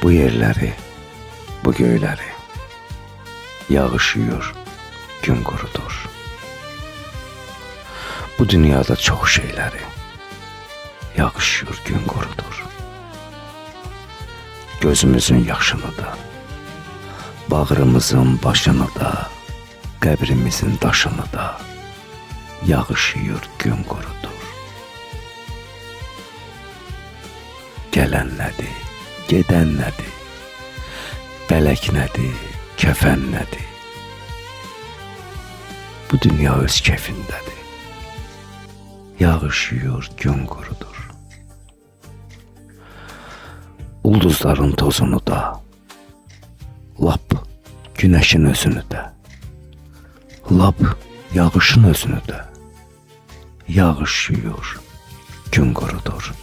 Bu yerleri, bu göyleri yağışıyor, gün kurudur. Bu dünyada çok şeyleri yağışıyor, gün kurudur. Gözümüzün yaşını da, bağrımızın başını da, qəbrimizin daşını da yağışıyor, gün kurudur. Gələn nədir, gedən nədir, bələk nədir, kəfən nədir? Bu dünya öz kefindədir. Yağışıyor, gün kurudur. Ulduzların tozunu da, lap güneşin özünü də, lap yağışın özünü də yağışıyor, gün kurudur.